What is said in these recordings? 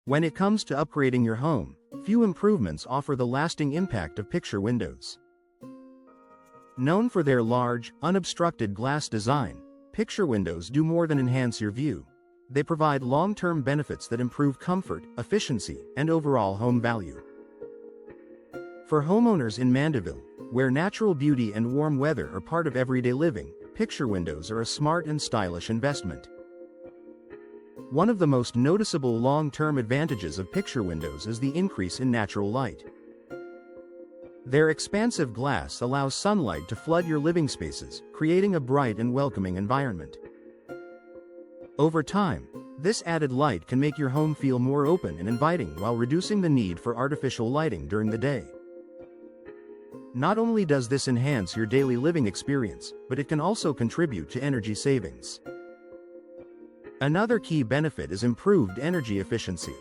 When it comes to upgrading your home, few improvements offer the lasting impact of picture windows. Known for their large, unobstructed glass design, picture windows do more than enhance your view. They provide long-term benefits that improve comfort, efficiency, and overall home value. For homeowners in Mandeville, where natural beauty and warm weather are part of everyday living, picture windows are a smart and stylish investment. One of the most noticeable long-term advantages of picture windows is the increase in natural light. Their expansive glass allows sunlight to flood your living spaces, creating a bright and welcoming environment. Over time, this added light can make your home feel more open and inviting while reducing the need for artificial lighting during the day. Not only does this enhance your daily living experience, but it can also contribute to energy savings. Another key benefit is improved energy efficiency.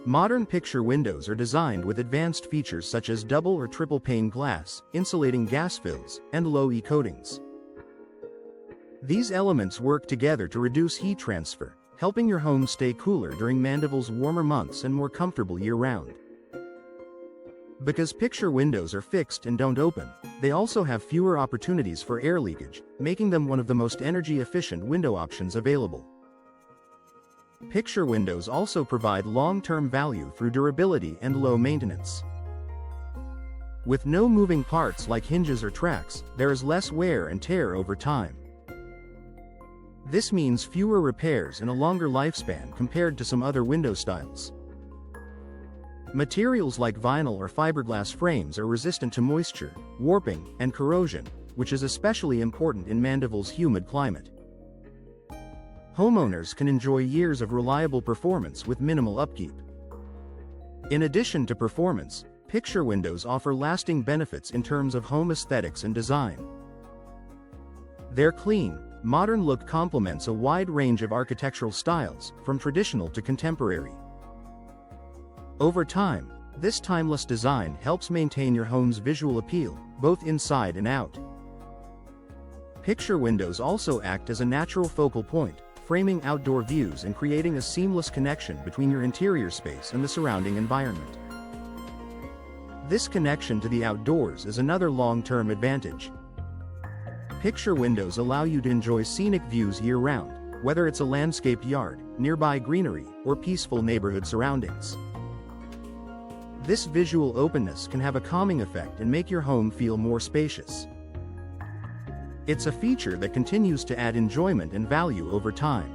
Modern picture windows are designed with advanced features such as double or triple pane glass, insulating gas fills, and low-E coatings. These elements work together to reduce heat transfer, helping your home stay cooler during Mandeville's warmer months and more comfortable year-round. Because picture windows are fixed and don't open, they also have fewer opportunities for air leakage, making them one of the most energy-efficient window options available. Picture windows also provide long-term value through durability and low maintenance. With no moving parts like hinges or tracks, there is less wear and tear over time. This means fewer repairs and a longer lifespan compared to some other window styles. Materials like vinyl or fiberglass frames are resistant to moisture, warping, and corrosion, which is especially important in Mandeville's humid climate. Homeowners can enjoy years of reliable performance with minimal upkeep. In addition to performance, picture windows offer lasting benefits in terms of home aesthetics and design. Their clean, modern look complements a wide range of architectural styles, from traditional to contemporary. Over time, this timeless design helps maintain your home's visual appeal, both inside and out. Picture windows also act as a natural focal point, framing outdoor views and creating a seamless connection between your interior space and the surrounding environment. This connection to the outdoors is another long-term advantage. Picture windows allow you to enjoy scenic views year-round, whether it's a landscaped yard, nearby greenery, or peaceful neighborhood surroundings. This visual openness can have a calming effect and make your home feel more spacious. It's a feature that continues to add enjoyment and value over time.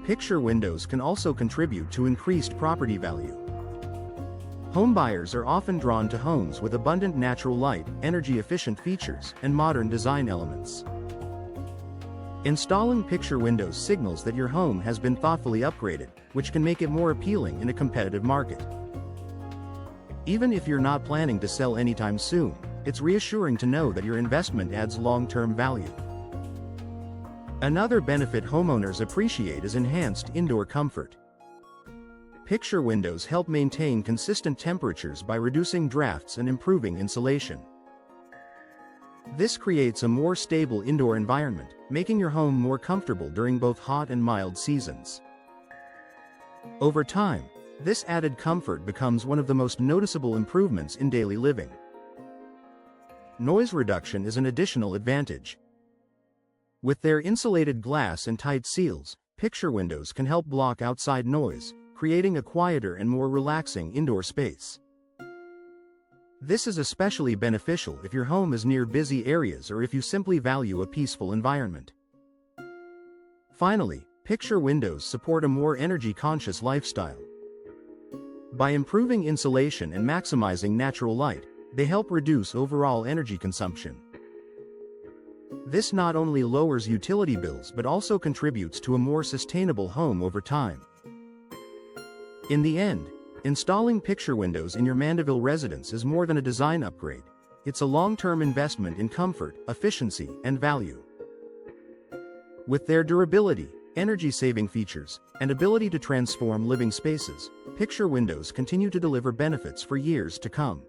Picture windows can also contribute to increased property value. Homebuyers are often drawn to homes with abundant natural light, energy-efficient features, and modern design elements. Installing picture windows signals that your home has been thoughtfully upgraded, which can make it more appealing in a competitive market. Even if you're not planning to sell anytime soon, it's reassuring to know that your investment adds long-term value. Another benefit homeowners appreciate is enhanced indoor comfort. Picture windows help maintain consistent temperatures by reducing drafts and improving insulation. This creates a more stable indoor environment, making your home more comfortable during both hot and mild seasons. Over time, this added comfort becomes one of the most noticeable improvements in daily living. Noise reduction is an additional advantage. With their insulated glass and tight seals, picture windows can help block outside noise, creating a quieter and more relaxing indoor space. This is especially beneficial if your home is near busy areas or if you simply value a peaceful environment. Finally, picture windows support a more energy-conscious lifestyle. By improving insulation and maximizing natural light, they help reduce overall energy consumption. This not only lowers utility bills but also contributes to a more sustainable home over time. In the end, installing picture windows in your Mandeville residence is more than a design upgrade. It's a long-term investment in comfort, efficiency, and value. With their durability, energy-saving features, and ability to transform living spaces, picture windows continue to deliver benefits for years to come.